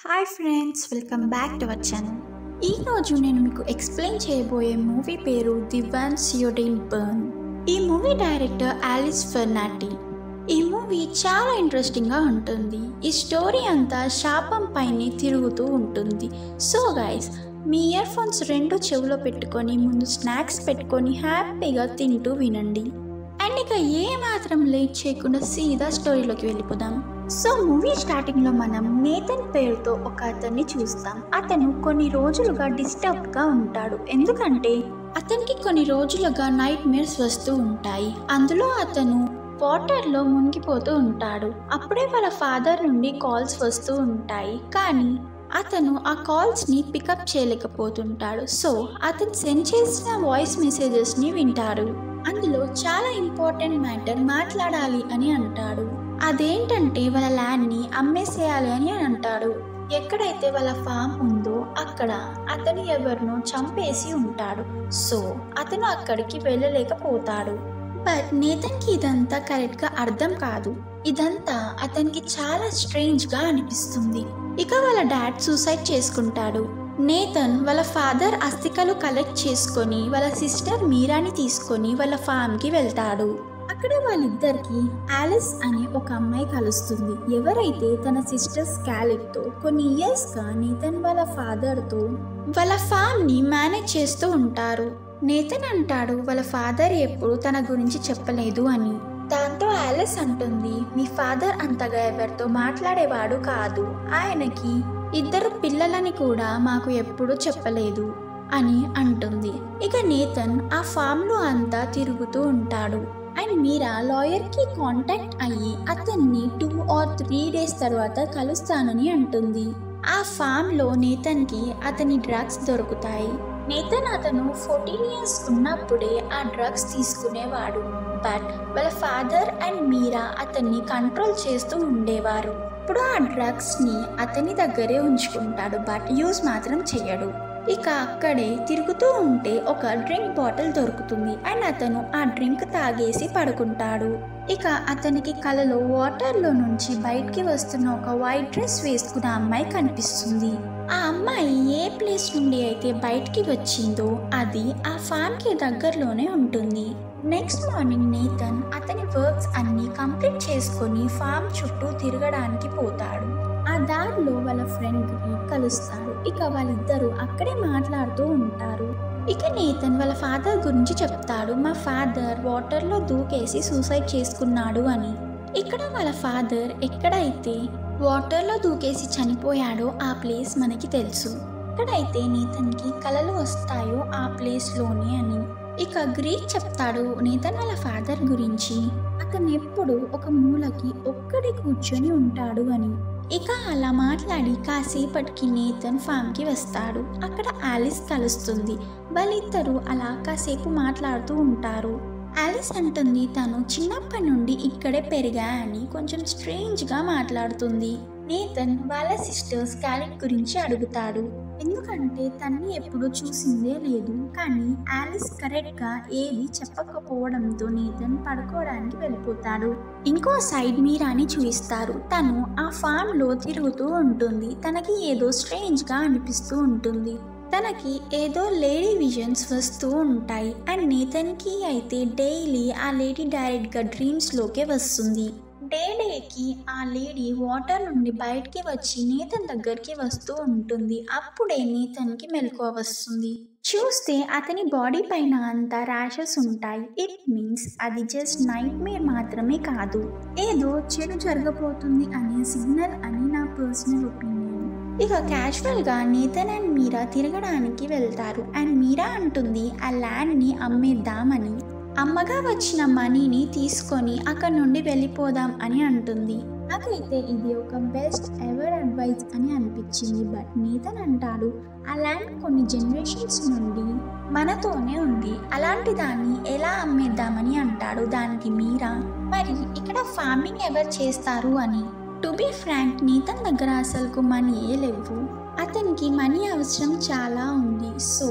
Hi friends, welcome back to our channel. ఈరోజు నేను మీకు ఎక్స్ప్లెయిన్ చేయబోయే మూవీ పేరు the once you didn't burn. ఈ మూవీ డైరెక్టర్ ఆలిస్ ఫెర్నాండి. ఈ మూవీ చాలా ఇంట్రెస్టింగ్గా ఉంటుంది. ఈ స్టోరీ అంతా శాపం పైనే తిరుగుతూ ఉంటుంది. సో గైస్, మీ ఇయర్ ఫోన్స్ రెండు చెవులో పెట్టుకొని ముందు స్నాక్స్ పెట్టుకొని హ్యాపీగా తింటూ వినండి. అండ్ ఇక ఏ మాత్రం లేట్ చేయకుండా సీదా స్టోరీలోకి వెళ్ళిపోదాం. సో మూవీ స్టార్టింగ్లో మనం నేతన్ పేరుతో ఒక అతన్ని చూస్తాం. అతను కొన్ని రోజులుగా డిస్టర్బ్డ్గా ఉంటాడు. ఎందుకంటే అతనికి కొన్ని రోజులుగా నైట్ మేర్స్ వస్తూ ఉంటాయి. అందులో అతను వాటర్లో మునిగిపోతూ ఉంటాడు. అప్పుడే వాళ్ళ ఫాదర్ నుండి కాల్స్ వస్తూ ఉంటాయి, కానీ అతను ఆ కాల్స్ని పికప్ చేయలేకపోతుంటాడు. సో అతను సెండ్ చేసిన వాయిస్ మెసేజెస్ని వింటారు. అందులో చాలా ఇంపార్టెంట్ మ్యాటర్ మాట్లాడాలి అని అంటాడు. అదేంటంటే వాళ్ళ ల్యాండ్ని అమ్మేసేయాలి అని అంటాడు. ఎక్కడైతే వాళ్ళ ఫామ్ ఉందో అక్కడ అతను ఎవరినో చంపేసి ఉంటాడు. సో అతను అక్కడికి వెళ్ళలేకపోతాడు. బట్ నేతన్కి ఇదంతా కరెక్ట్గా అర్థం కాదు. ఇదంతా అతనికి చాలా స్ట్రేంజ్గా అనిపిస్తుంది. ఇక వాళ్ళ డాడ్ సూసైడ్ చేసుకుంటాడు. నేతన్ వాళ్ళ ఫాదర్ అస్థికలు కలెక్ట్ చేసుకొని వాళ్ళ సిస్టర్ మీరాని తీసుకొని వాళ్ళ ఫామ్కి వెళ్తాడు. అక్కడ వాళ్ళిద్దరికి ఆలిస్ అనే ఒక అమ్మాయి కలుస్తుంది. ఎవరైతే తన సిస్టర్ స్కాలెట్తో కొన్ని ఇయర్స్గా నేతన్ వాళ్ళ ఫాదర్తో వాళ్ళ ఫామ్ని మేనేజ్ చేస్తూ ఉంటారు. నేతన్ అంటాడు వాళ్ళ ఫాదర్ ఎప్పుడు తన గురించి చెప్పలేదు అని. దాంతో ఆలిస్ అంటుంది, మీ ఫాదర్ అంతగా ఎవరితో మాట్లాడేవాడు కాదు, ఆయనకి 2 పిల్లలని కూడా మాకు ఎప్పుడూ చెప్పలేదు అని అంటుంది. ఇక నేతన్ ఆ ఫామ్లో అంతా తిరుగుతూ ఉంటాడు. అండ్ మీరా లాయర్కి కాంటాక్ట్ అయ్యి అతన్ని 2 or 3 days తర్వాత కలుస్తానని అంటుంది. ఆ ఫామ్లో నేతన్కి అతని డ్రగ్స్ దొరుకుతాయి. నేతన్ అతను 14 years ఉన్నప్పుడే ఆ డ్రగ్స్ తీసుకునేవాడు. బట్ వాళ్ళ ఫాదర్ అండ్ మీరా అతన్ని కంట్రోల్ చేస్తూ ఉండేవారు. ఇప్పుడు ఆ డ్రగ్స్ని అతని దగ్గరే ఉంచుకుంటాడు, బట్ యూజ్ మాత్రం చెయ్యడు. ఇక అక్కడే తిరుగుతూ ఉంటే ఒక డ్రింక్ బాటిల్ దొరుకుతుంది. అండ్ అతను ఆ డ్రింక్ తాగేసి పడుకుంటాడు. ఇక అతనికి కలలో వాటర్లో నుంచి బయటికి వస్తున్న ఒక వైట్ డ్రెస్ వేసుకున్న అమ్మాయి కనిపిస్తుంది. ఆ అమ్మాయి ఏ ప్లేస్ నుండి అయితే బయటికి వచ్చిందో అది ఆ ఫామ్కి దగ్గరలోనే ఉంటుంది. నెక్స్ట్ మార్నింగ్ నేతన్ అతని వర్క్స్ అన్ని కంప్లీట్ చేసుకొని ఫామ్ చుట్టూ తిరగడానికి పోతాడు. ఆ దారిలో వాళ్ళ ఫ్రెండ్ని కలుస్తాడు. ఇక వాళ్ళిద్దరూ అక్కడే మాట్లాడుతూ ఉంటారు. ఇక నేతన్ వాళ్ళ ఫాదర్ గురించి చెప్తాడు. మా ఫాదర్ వాటర్లో దూకేసి సూసైడ్ చేసుకున్నాడు అని. ఇక్కడ వాళ్ళ ఫాదర్ ఎక్కడైతే వాటర్లో దూకేసి చనిపోయాడో ఆ ప్లేస్ మనకి తెలుసు. ఎక్కడైతే నేతన్కి కలలు వస్తాయో ఆ ప్లేస్లోనే అని. ఇక గ్రీక్ చెప్తాడు నేతన్ వాళ్ళ ఫాదర్ గురించి. అతను ఎప్పుడు ఒక మూలకి ఒక్కడే కూర్చొని ఉంటాడు అని. ఇక అలా మాట్లాడి కాసేపటికి నేతన్ ఫామ్కి వస్తాడు. అక్కడ ఆలిస్ కలుస్తుంది. వాళ్ళిద్దరూ అలా కాసేపు మాట్లాడుతూ ఉంటారు. ఆలిస్ అంటుంది తను చిన్నప్పటి నుండి ఇక్కడే పెరిగా అని కొంచెం స్ట్రేంజ్గా మాట్లాడుతుంది. నేతన్ వాళ్ళ సిస్టర్ స్కాలెట్ గురించి అడుగుతాడు. ఎందుకంటే తన్ని ఎప్పుడు చూసిందే లేదు. కానీ ఆలిస్ కరెక్ట్గా ఏది చెప్పకపోవడంతో నేతన్ పడుకోవడానికి వెళ్ళిపోతాడు. ఇంకో సైడ్ మీరాని చూపిస్తారు. తను ఆ ఫామ్లో తిరుగుతూ ఉంటుంది. తనకి ఏదో స్ట్రేంజ్గా అనిపిస్తూ ఉంటుంది. తనకి ఏదో లేడీ విజన్స్ వస్తూ ఉంటాయి. అండ్ నేతన్కి అయితే డైలీ ఆ లేడీ డైరెక్ట్గా డ్రీమ్స్లోకే వస్తుంది. డేకి ఆ లేడీ వాటర్ నుండి బయటికి వచ్చి నేతన్ దగ్గరికి వస్తూ ఉంటుంది. అప్పుడే నేతన్కి మెలకువ వస్తుంది. చూస్తే అతని బాడీ పైన అంతా ర్యాషెస్ ఉంటాయి. ఇట్ మీన్స్ అది జస్ట్ నైట్ మేర్ మాత్రమే కాదు, ఏదో చెడు జరగబోతుంది అనే సిగ్నల్ అని నా పర్సనల్ ఒపీనియన్. ఇక క్యాజువల్గా నేతన్ అండ్ మీరా తిరగడానికి వెళ్తారు. అండ్ మీరా అంటుంది ఆ ల్యాండ్ని అమ్మేద్దామని. అమ్మగా వచ్చిన మనీని తీసుకొని అక్కడ నుండి వెళ్ళిపోదాం అని అంటుంది. నాకైతే ఇది ఒక బెస్ట్ ఎవర్ అడ్వైస్ అని అనిపించింది. బట్ నేతన్ అంటాడు ఆ ల్యాండ్ కొన్ని జనరేషన్స్ నుండి మనతోనే ఉంది, అలాంటి దాన్ని ఎలా అమ్మేద్దామని అంటాడు. దానికి మీరా మరి ఇక్కడ ఫార్మింగ్ ఎవరు చేస్తారు అని. టు బీ ఫ్రాంక్, నేతన్ దగ్గర అసలుకు మనీయే లేవు. అతనికి మనీ అవసరం చాలా ఉంది. సో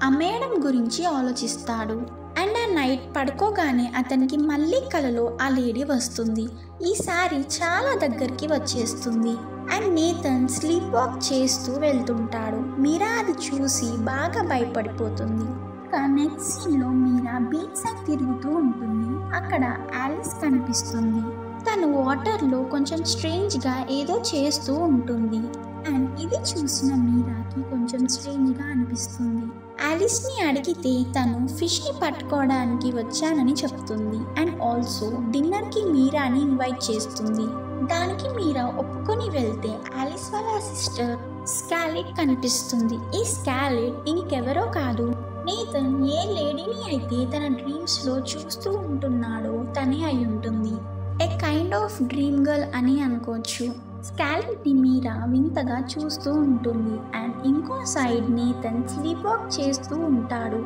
అమ్మేయడం గురించి ఆలోచిస్తాడు. అండ్ ఆ నైట్ పడుకోగానే అతనికి మళ్ళీ కలలో ఆ లేడీ వస్తుంది. ఈసారి చాలా దగ్గరికి వచ్చేస్తుంది. అండ్ నేతన్ స్లీప్ వాక్ చేస్తూ వెళ్తుంటాడు. మీరా అది చూసి బాగా భయపడిపోతుంది. నెక్స్ట్ సీన్లో మీరా బీచ్ సైడ్ తిరుగుతూ ఉంటుంది. అక్కడ ఆలిస్ కనిపిస్తుంది. తను వాటర్లో కొంచెం స్ట్రేంజ్గా ఏదో చేస్తూ ఉంటుంది. అండ్ ఇది చూసిన మీరాకి కొంచెం స్ట్రేంజ్గా అనిపిస్తుంది. ఆలిస్ని అడిగితే తను ఫిష్ని పట్టుకోవడానికి వచ్చానని చెప్తుంది. అండ్ ఆల్సో డిన్నర్కి మీరాని ఇన్వైట్ చేస్తుంది. దానికి మీరా ఒప్పుకొని వెళ్తే ఆలిస్ వాళ్ళ సిస్టర్ స్కాలెట్ కనిపిస్తుంది. ఈ స్కాలెట్ ఇంకెవరో కాదు, నేతన్ ఏ లేడీని అయితే తన డ్రీమ్స్లో చూస్తూ ఉంటున్నాడో తనే అయి ఉంటుంది. ఏ కైండ్ ఆఫ్ డ్రీమ్ గర్ల్ అని అనుకోవచ్చు. స్కాలెట్ని మీరా వింతగా చూస్తూ ఉంటుంది. అండ్ ఇంకో సైడ్ నేతన్ స్లీప్ వాక్ చేస్తూ ఉంటాడు.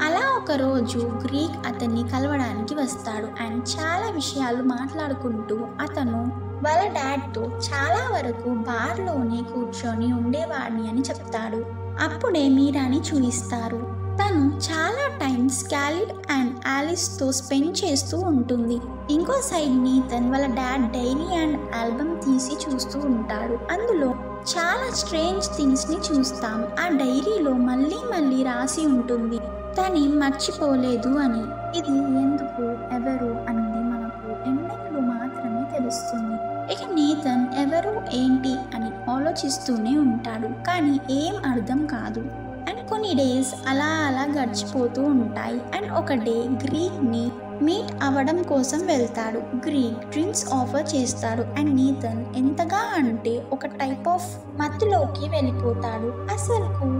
అలా ఒకరోజు గ్రీక్ అతన్ని కలవడానికి వస్తాడు. అండ్ చాలా విషయాలు మాట్లాడుకుంటూ అతను వాళ్ళ డాడ్తో చాలా వరకు బార్లోనే కూర్చొని ఉండేవాడిని అని చెప్తాడు. అప్పుడే మీరాని చూయిస్తారు. తను చాలా టైం స్కాలెట్ అండ్ ఆలిస్తో స్పెండ్ చేస్తూ ఉంటుంది. ఇంకో సైడ్ నేతన్ వాళ్ళ డాడ్ డైరీ అండ్ ఆల్బమ్ తీసి చూస్తూ ఉంటాడు. అందులో చాలా స్ట్రేంజ్ థింగ్స్ని చూస్తాం. ఆ డైరీలో మళ్ళీ రాసి ఉంటుంది తనేం మర్చిపోలేదు అని. ఇది ఎందుకు, ఎవరు అనేది మనకు ఎండింగ్లో మాత్రమే తెలుస్తుంది. ఇక నేతన్ ఎవరు ఏంటి అని ఆలోచిస్తూనే ఉంటాడు. కానీ ఏం అర్థం కాదు. అండ్ కొన్ని డేస్ అలా గడిచిపోతూ ఉంటాయి. అండ్ ఒక డే గ్రీక్ని మీట్ అవ్వడం కోసం వెళ్తాడు. గ్రీక్ డ్రింక్స్ ఆఫర్ చేస్తాడు. అండ్ నేతన్ ఎంతగా అంటే ఒక టైప్ ఆఫ్ మత్తులోకి వెళ్ళిపోతాడు. అసలుకు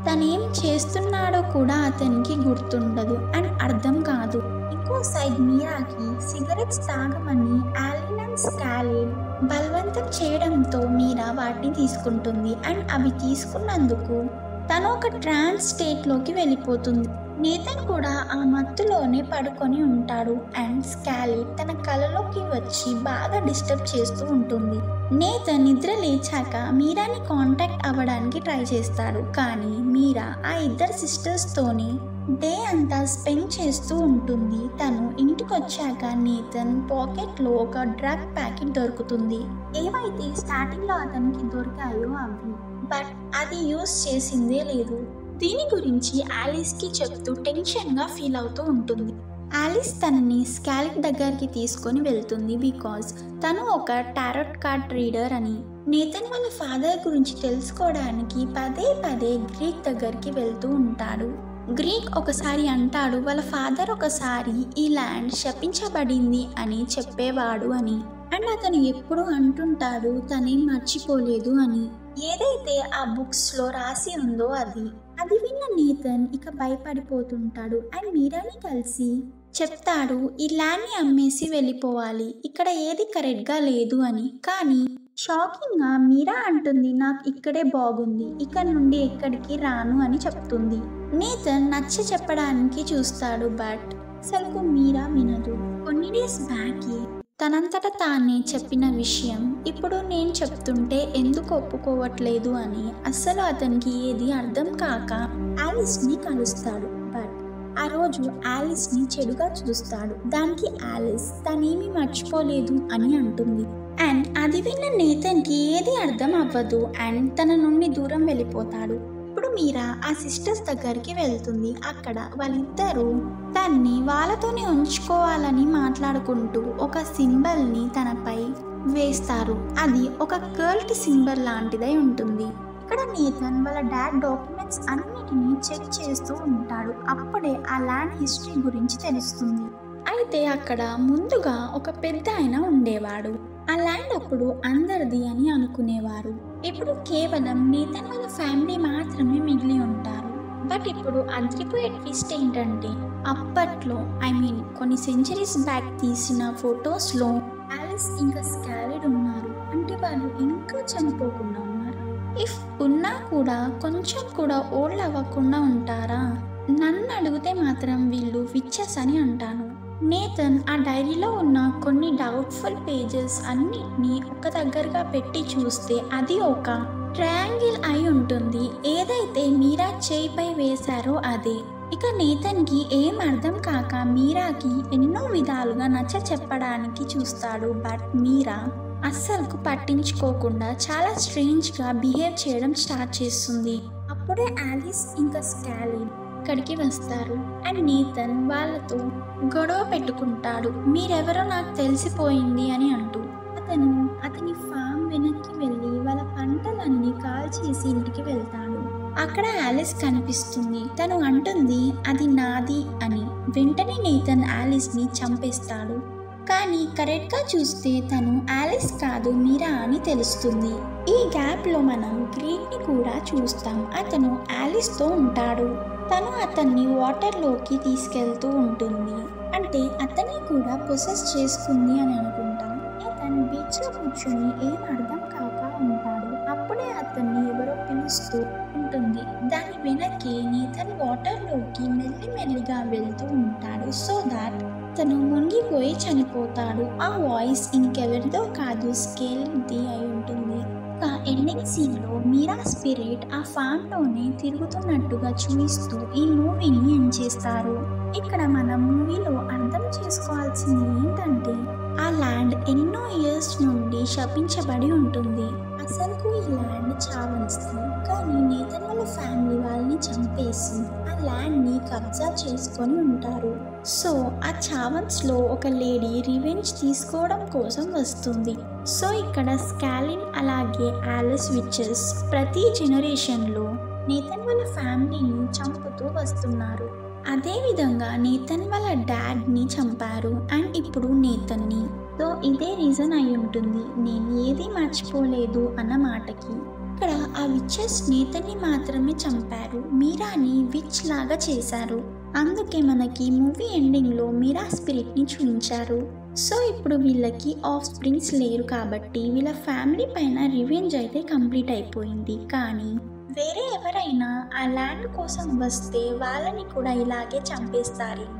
తనేం చేస్తున్నాడో కూడా అతనికి గుర్తుండదు అండ్ అర్థం కాదు. ఇంకో సైడ్ మీరాకి సిగరెట్స్ తాగమని ఆలిన్ అండ్ స్కాలెట్ బలవంతం చేయడంతో మీరా వాటిని తీసుకుంటుంది. అండ్ అవి తీసుకున్నందుకు తను ఒక ట్రాన్స్ స్టేట్లోకి వెళ్ళిపోతుంది. నేతన్ కూడా ఆ మత్తులోనే పడుకొని ఉంటాడు. అండ్ స్కాలెట్ తన కలలోకి వచ్చి బాగా డిస్టర్బ్ చేస్తూ ఉంటుంది. నేతన్ నిద్ర లేచాక మీరాని కాంటాక్ట్ అవ్వడానికి ట్రై చేస్తాడు. కానీ మీరా ఆ ఇద్దరు సిస్టర్స్తోనే డే అంతా స్పెండ్ చేస్తూ ఉంటుంది. తను ఇంటికి వచ్చాక నేతన్ పాకెట్లో ఒక డ్రగ్ ప్యాకెట్ దొరుకుతుంది. ఏవైతే స్టార్టింగ్లో అతనికి దొరికాయో అవి, బట్ అది యూజ్ చేసిందే లేదు. దీని గురించి ఆలిస్కి చెప్తూ టెన్షన్గా ఫీల్ అవుతూ ఉంటుంది. ఆలిస్ తనని స్కాలెట్ దగ్గరికి తీసుకొని వెళ్తుంది. బికాజ్ తను ఒక టారోట్ కార్డ్ రీడర్ అని. నేతన్ వాళ్ళ ఫాదర్ గురించి తెలుసుకోవడానికి పదే గ్రీక్ దగ్గరికి వెళ్తూ ఉంటాడు. గ్రీక్ ఒకసారి అంటాడు వాళ్ళ ఫాదర్ ఒకసారి ఈ ల్యాండ్ శపించబడింది అని చెప్పేవాడు అని. అండ్ అతను ఎప్పుడు అంటుంటాడు తనేం మర్చిపోలేదు అని. ఏదైతే ఆ బుక్స్లో రాసి ఉందో అది విన్న నేతన్ ఇక భయపడిపోతుంటాడు. అండ్ మీరాని కలిసి చెప్తాడు ఈ ల్యాండ్ని అమ్మేసి వెళ్ళిపోవాలి, ఇక్కడ ఏది కరెక్ట్గా లేదు అని. కానీ షాకింగ్గా మీరా అంటుంది నాకు ఇక్కడే బాగుంది, ఇక్కడ నుండి ఎక్కడికి రాను అని చెప్తుంది. నేతన్ నచ్చ చెప్పడానికి చూస్తాడు. బట్ అసలుకు మీరా వినదు. కొన్ని డేస్ బ్యాక్ తనంతట తానే చెప్పిన విషయం ఇప్పుడు నేను చెప్తుంటే ఎందుకు ఒప్పుకోవట్లేదు అని అస్సలు అతనికి ఏది అర్థం కాక ఆలిస్ని కలుస్తాడు. బట్ ఆ రోజు ఆలిస్ని చెడుగా చూస్తాడు. దానికి ఆలిస్ తనేమీ మర్చిపోలేదు అని అంటుంది. అండ్ అది విన్న నేతన్కి ఏది అర్థం అవ్వదు. అండ్ తన నుండి దూరం వెళ్ళిపోతాడు. ఇప్పుడు మీరా ఆ సిస్టర్స్ దగ్గరికి వెళ్తుంది. అక్కడ వాళ్ళిద్దరూ తన్ని వాళ్ళతోనే ఉంచుకోవాలని మాట్లాడుకుంటూ ఒక సింబల్ని తనపై వేస్తారు. అది ఒక కర్ల్ట్ సింబల్ లాంటిదై ఉంటుంది. ఇక్కడ నేతన్ వాళ్ళ డాడ్ డాక్యుమెంట్స్ అన్నిటినీ చెక్ చేస్తూ ఉంటాడు. అప్పుడే ఆ ల్యాండ్ హిస్టరీ గురించి తెలుస్తుంది. అయితే అక్కడ ముందుగా ఒక పెద్ద ఆయన ఉండేవాడు. ఆ ల్యాండ్ అప్పుడు అందరిది అని అనుకునేవారు. ఇప్పుడు కేవలం నేతన్ వాళ్ళ ఫ్యామిలీ మాత్రమే మిగిలి ఉంటారు. బట్ ఇప్పుడు అదిరిపోయే ట్విస్ట్ ఏంటంటే అప్పట్లో కొన్ని సెంచరీస్ బ్యాక్ తీసిన ఫొటోస్లో ఆలిస్ ఇంకా స్కాలెట్ ఉన్నారు. అంటే వాళ్ళు ఇంకా చనిపోకుండా ఉన్నారు. ఇఫ్ ఉన్నా కూడా కొంచెం కూడా ఓల్డ్ అవ్వకుండా ఉంటారా? నన్ను అడిగితే మాత్రం వీళ్ళు విచెస్ అని అంటాను. నేతన్ ఆ డైరీలో ఉన్న కొన్ని డౌట్ఫుల్ పేజెస్ అన్నిటినీ ఒక దగ్గరగా పెట్టి చూస్తే అది ఒక ట్రయాంగిల్ అయి ఉంటుంది. ఏదైతే మీరా చేయిపై వేశారో అదే. ఇక నేతన్కి ఏం అర్థం కాక మీరాకి ఎన్నో విధాలుగా నచ్చ చెప్పడానికి చూస్తాడు. బట్ మీరా అస్సలు పట్టించుకోకుండా చాలా స్ట్రేంజ్గా బిహేవ్ చేయడం స్టార్ట్ చేస్తుంది. అప్పుడే ఆలిస్ ఇంకా స్కాలిన్ ఇక్కడికి వస్తారు అండ్ నేతన్ వాళ్ళతో గొడవ పెట్టుకుంటాడు. మీరెవరో నాకు తెలిసిపోయింది అని అంటూ అతని ఫామ్ వెనక్కి వెళ్ళి వాళ్ళ పంటలన్నీ కాల్చేసి ఇంటికి వెళ్తాడు. అక్కడ ఆలిస్ కనిపిస్తుంది. తను అంటుంది అది నాది అని. వెంటనే నేతన్ ఆలిస్ని చంపేస్తాడు. కానీ కరెక్ట్గా చూస్తే తను ఆలిస్ కాదు మీరా అని తెలుస్తుంది. ఈ గ్యాప్లో మనం గ్రీక్ని కూడా చూస్తాం. అతను ఆలిస్తో ఉంటాడు. తను అతన్ని వాటర్లోకి తీసుకెళ్తూ ఉంటుంది. అంటే అతన్ని కూడా పొసెస్ చేసుకుంది అని అనుకుంటాం. తను బీచ్లో కూర్చొని ఏం అర్థం కాక ఉంటాడు. అప్పుడే అతన్ని ఎవరో పిలుస్తూ ఉంటుంది. దాని వెనక్కి నేతన్ వాటర్లోకి మెల్లిమెల్లిగా వెళ్తూ ఉంటాడు. సో దాట్ తను మునిగిపోయి చనిపోతాడు. ఆ వాయిస్ ఇంకెవరిదో కాదు, స్కేలిన్ది అయి ఉంటుంది. ఎండింగ్ సీన్లో మీరా స్పిరిట్ ఆ ఫామ్లోనే తిరుగుతున్నట్టుగా చూపిస్తూ ఈ మూవీని ఎండ్ చేస్తారు. ఇక్కడ మనం మూవీలో అర్థం చేసుకోవాల్సింది ఏంటంటే ఆ ల్యాండ్ ఎన్నో ఇయర్స్ నుండి శపించబడి ఉంటుంది. అసలు ఈ ల్యాండ్ చావన్స్ది. కానీ నేతన్ వాళ్ళ ఫ్యామిలీ వాళ్ళని చంపేసి ఆ ల్యాండ్ని కబ్జా చేసుకొని ఉంటారు. సో ఆ చావన్స్లో ఒక లేడీ రివెంజ్ తీసుకోవడం కోసం వస్తుంది. సో ఇక్కడ స్కాలిన్ అలాగే ఆలిస్ విచెస్ ప్రతి జనరేషన్లో నేతన్ వాళ్ళ ఫ్యామిలీని చంపుతూ వస్తున్నారు. అదేవిధంగా నేతన్ వాళ్ళ డాడ్ని చంపారు అండ్ ఇప్పుడు నేతన్ని. సో ఇదే రీజన్ అయి ఉంటుంది నేను ఏది మర్చిపోలేదు అన్న మాటకి. ఇక్కడ ఆ విచెస్ నేతన్ని మాత్రమే చంపారు, మీరాని విచ్ లాగా చేశారు. అందుకే మనకి మూవీ ఎండింగ్లో మీరా స్పిరిట్ని చూపించారు. సో ఇప్పుడు వీళ్ళకి ఆఫ్ స్ప్రింగ్స్ లేరు కాబట్టి వీళ్ళ ఫ్యామిలీ పైన రివెంజ్ అయితే కంప్లీట్ అయిపోయింది. కానీ వేరే ఎవరైనా ఆ ల్యాండ్ కోసం వస్తే వాళ్ళని కూడా ఇలాగే చంపేస్తారేమో.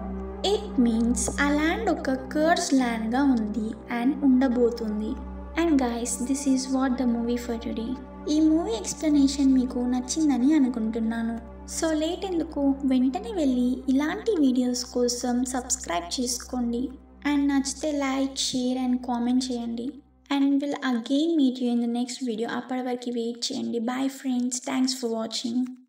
ఇట్ మీన్స్ ఆ ల్యాండ్ ఒక కర్స్ ల్యాండ్గా ఉంది అండ్ ఉండబోతుంది. And guys, this is what the movie for today. ఈ మూవీ ఎక్స్ప్లెనేషన్ మీకు నచ్చిందని అనుకుంటున్నాను. సో లేట్ ఎందుకు, వెంటనే వెళ్ళి ఇలాంటి వీడియోస్ కోసం సబ్స్క్రైబ్ చేసుకోండి. అండ్ నచ్చితే లైక్, షేర్ అండ్ కామెంట్ చేయండి. And will again meet you in the next video. అప్పటి వరకు వెయిట్ చేయండి. Bye friends. Thanks for watching.